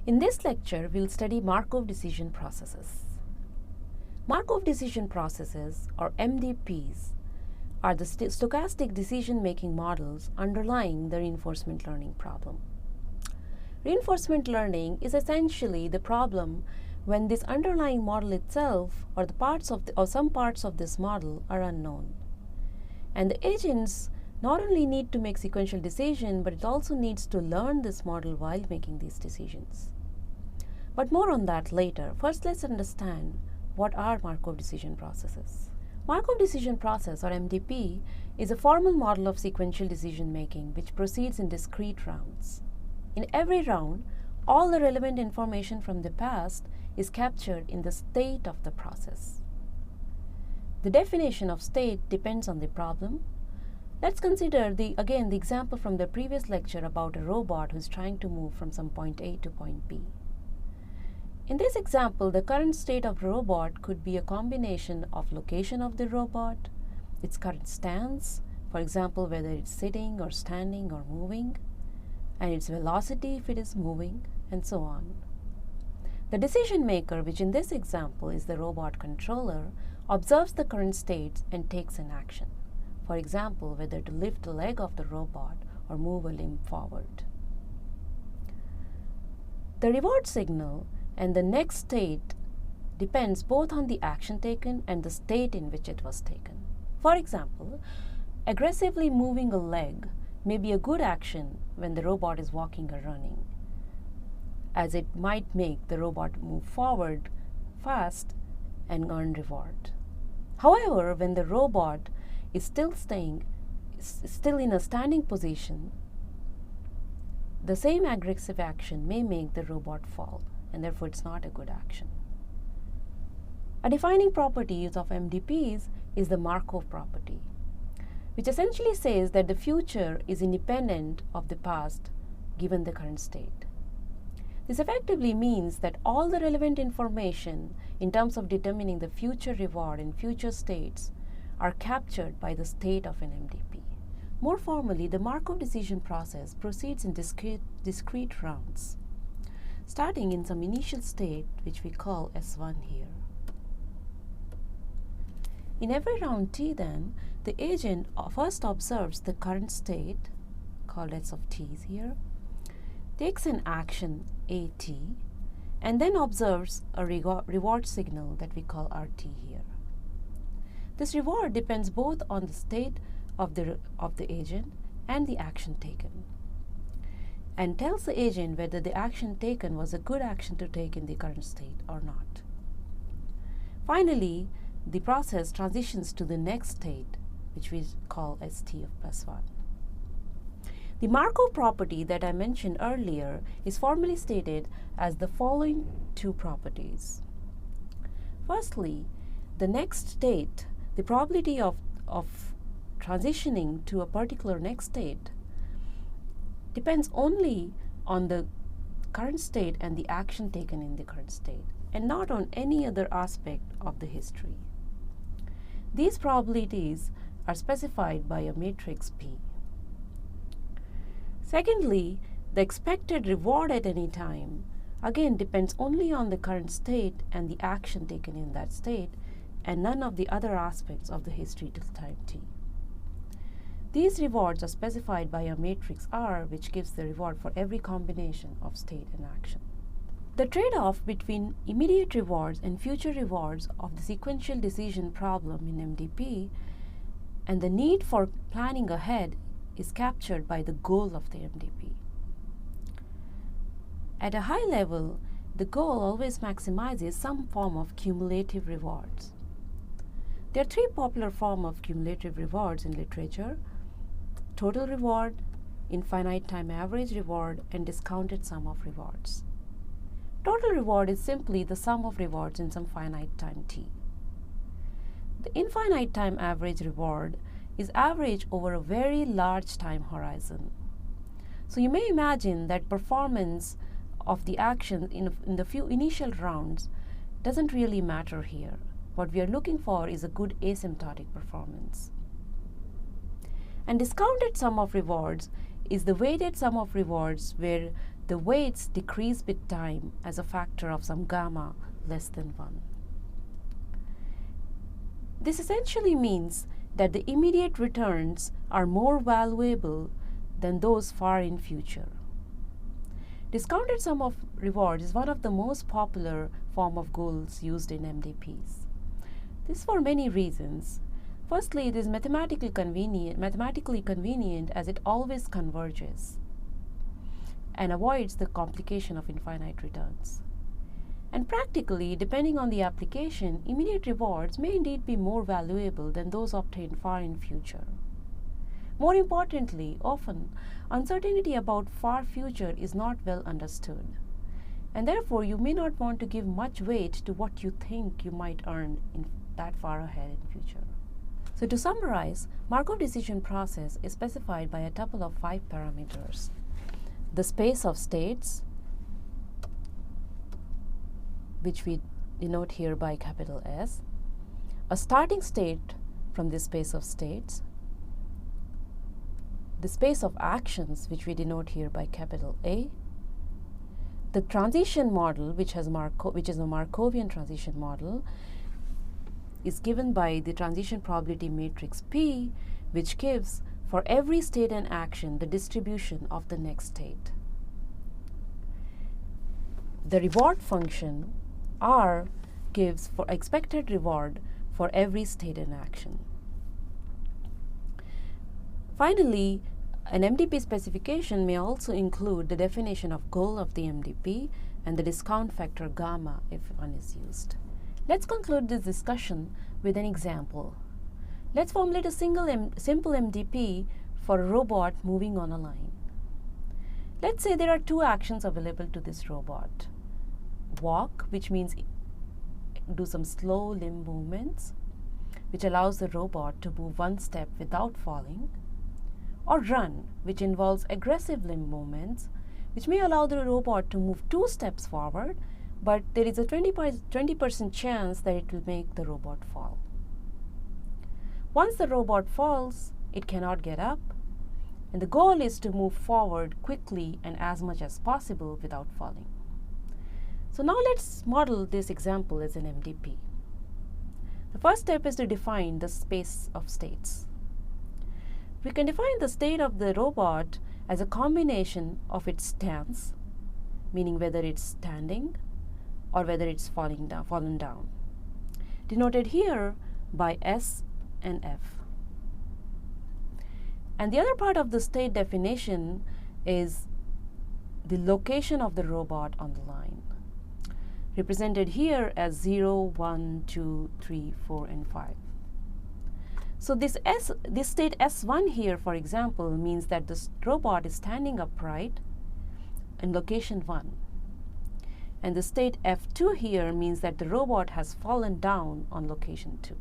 In this lecture, we'll study Markov decision processes. Markov decision processes, or MDPs, are the stochastic decision-making models underlying the reinforcement learning problem. Reinforcement learning is essentially the problem when this underlying model itself or some parts of this model are unknown. And the agents not only need to make sequential decision, but it also needs to learn this model while making these decisions. But more on that later. First, let's understand what are Markov decision processes. Markov decision process, or MDP, is a formal model of sequential decision making which proceeds in discrete rounds. In every round, all the relevant information from the past is captured in the state of the process. The definition of state depends on the problem. Let's consider the example from the previous lecture about a robot who's trying to move from some point A to point B. In this example, the current state of the robot could be a combination of location of the robot, its current stance, for example, whether it's sitting or standing or moving, and its velocity if it is moving, and so on. The decision maker, which in this example is the robot controller, observes the current states and takes an action. For example, whether to lift the leg of the robot or move a limb forward. The reward signal and the next state depends both on the action taken and the state in which it was taken. For example, aggressively moving a leg may be a good action when the robot is walking or running, as it might make the robot move forward fast and earn reward. However, when the robot is still in a standing position, the same aggressive action may make the robot fall, and therefore it's not a good action. A defining property of MDPs is the Markov property, which essentially says that the future is independent of the past given the current state. This effectively means that all the relevant information in terms of determining the future reward in future states are captured by the state of an MDP. More formally, the Markov decision process proceeds in discrete rounds, starting in some initial state which we call S1 here. In every round T then, the agent first observes the current state, called S of T's here, takes an action AT, and then observes a reward signal that we call RT here. This reward depends both on the state of the agent and the action taken, and tells the agent whether the action taken was a good action to take in the current state or not. Finally, the process transitions to the next state, which we call as T of +1. The Markov property that I mentioned earlier is formally stated as the following two properties. Firstly, the next state, the probability of transitioning to a particular next state depends only on the current state and the action taken in the current state, and not on any other aspect of the history. These probabilities are specified by a matrix P. Secondly, the expected reward at any time again depends only on the current state and the action taken in that state, and none of the other aspects of the history till time t. These rewards are specified by a matrix R, which gives the reward for every combination of state and action. The trade-off between immediate rewards and future rewards of the sequential decision problem in MDP and the need for planning ahead is captured by the goal of the MDP. At a high level, the goal always maximizes some form of cumulative rewards. There are three popular forms of cumulative rewards in literature: total reward, infinite time average reward, and discounted sum of rewards. Total reward is simply the sum of rewards in some finite time t. The infinite time average reward is averaged over a very large time horizon. So you may imagine that performance of the action in the few initial rounds doesn't really matter here. What we are looking for is a good asymptotic performance. And discounted sum of rewards is the weighted sum of rewards where the weights decrease with time as a factor of some gamma less than 1. This essentially means that the immediate returns are more valuable than those far in future. Discounted sum of reward is one of the most popular form of goals used in MDPs. This is for many reasons. Firstly, it is mathematically convenient as it always converges and avoids the complication of infinite returns. And practically, depending on the application, immediate rewards may indeed be more valuable than those obtained far in future. More importantly, often, uncertainty about far future is not well understood, and therefore you may not want to give much weight to what you think you might earn in that far ahead in future. So to summarize, Markov decision process is specified by a tuple of 5 parameters. The space of states, which we denote here by capital S, a starting state from this space of states, the space of actions, which we denote here by capital A, the transition model, which is a Markovian transition model, is given by the transition probability matrix P, which gives for every state and action the distribution of the next state. The reward function R gives for expected reward for every state and action. Finally, an MDP specification may also include the definition of goal of the MDP and the discount factor gamma if one is used. Let's conclude this discussion with an example. Let's formulate a simple MDP for a robot moving on a line. Let's say there are 2 actions available to this robot. Walk, which means do some slow limb movements, which allows the robot to move 1 step without falling, or run, which involves aggressive limb movements, which may allow the robot to move 2 steps forward, but there is a 20% chance that it will make the robot fall. Once the robot falls, it cannot get up, and the goal is to move forward quickly and as much as possible without falling. So now let's model this example as an MDP. The first step is to define the space of states. We can define the state of the robot as a combination of its stance, meaning whether it's standing or whether it's fallen down, denoted here by S and F. And the other part of the state definition is the location of the robot on the line, represented here as 0, 1, 2, 3, 4, and 5. So this state S1 here, for example, means that the robot is standing upright in location 1. And the state F2 here means that the robot has fallen down on location 2.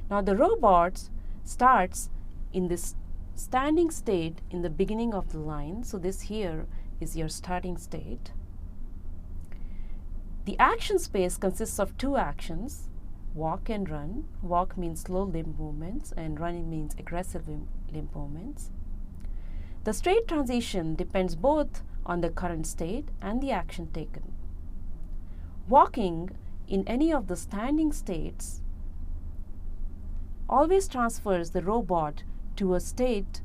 Now the robot starts in this standing state in the beginning of the line. So this here is your starting state. The action space consists of 2 actions, walk and run. Walk means slow limb movements and running means aggressive limb movements. The state transition depends both on the current state and the action taken. Walking in any of the standing states always transfers the robot to a state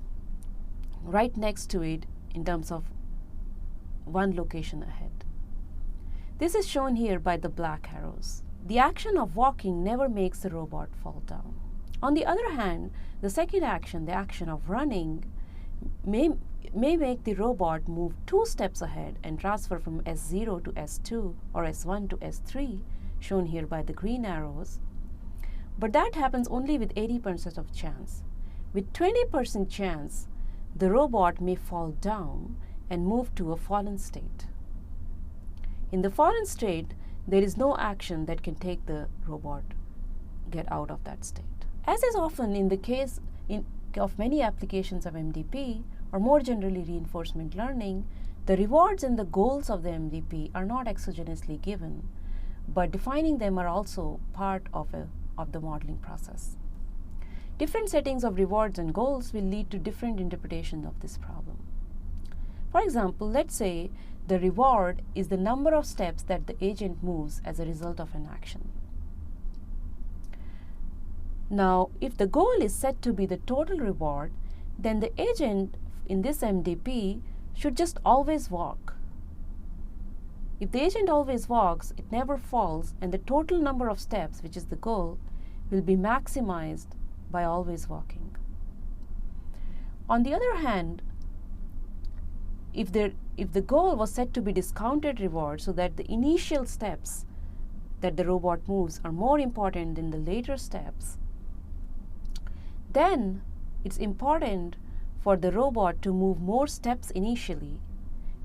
right next to it in terms of 1 location ahead. This is shown here by the black arrows. The action of walking never makes the robot fall down. On the other hand, the second action, the action of running, may make the robot move 2 steps ahead and transfer from S0 to S2 or S1 to S3, shown here by the green arrows. But that happens only with 80% of chance. With 20% chance, the robot may fall down and move to a fallen state. In the fallen state, there is no action that can take the robot get out of that state. As is often in the case of many applications of MDP, or more generally reinforcement learning, the rewards and the goals of the MDP are not exogenously given, but defining them are also part of the modeling process. Different settings of rewards and goals will lead to different interpretation of this problem. For example, let's say the reward is the number of steps that the agent moves as a result of an action. Now, if the goal is set to be the total reward, then the agent in this MDP should just always walk. If the agent always walks, it never falls, and the total number of steps, which is the goal, will be maximized by always walking. On the other hand, if the goal was set to be discounted reward, so that the initial steps that the robot moves are more important than the later steps, then it's important for the robot to move more steps initially,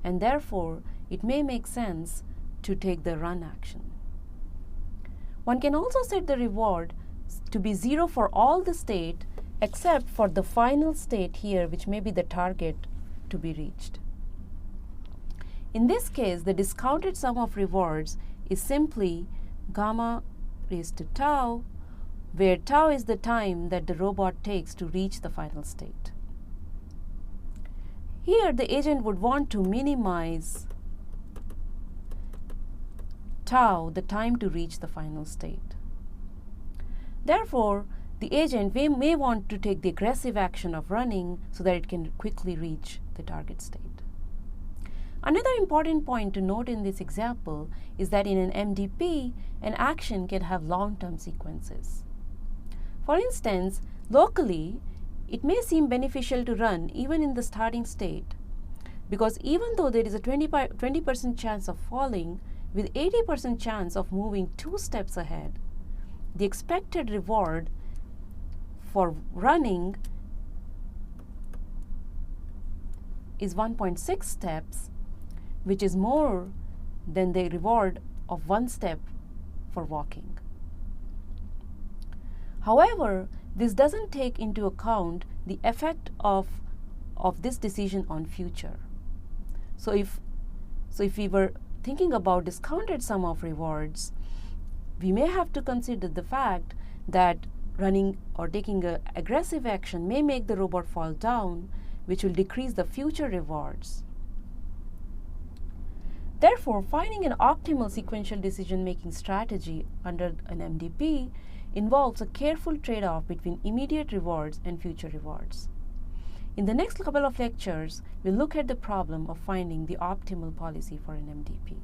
and therefore it may make sense to take the run action. One can also set the reward to be 0 for all the state except for the final state here, which may be the target to be reached. In this case, the discounted sum of rewards is simply gamma raised to tau, where tau is the time that the robot takes to reach the final state. Here, the agent would want to minimize tau, the time to reach the final state. Therefore, the agent may want to take the aggressive action of running so that it can quickly reach the target state. Another important point to note in this example is that in an MDP, an action can have long-term sequences. For instance, locally, it may seem beneficial to run even in the starting state, because even though there is a 20% chance of falling with 80% chance of moving 2 steps ahead, the expected reward for running is 1.6 steps, which is more than the reward of 1 step for walking. However, this doesn't take into account the effect of this decision on future. So if we were thinking about discounted sum of rewards, we may have to consider the fact that running or taking an aggressive action may make the robot fall down, which will decrease the future rewards. Therefore, finding an optimal sequential decision-making strategy under an MDP involves a careful trade-off between immediate rewards and future rewards. In the next couple of lectures, we'll look at the problem of finding the optimal policy for an MDP.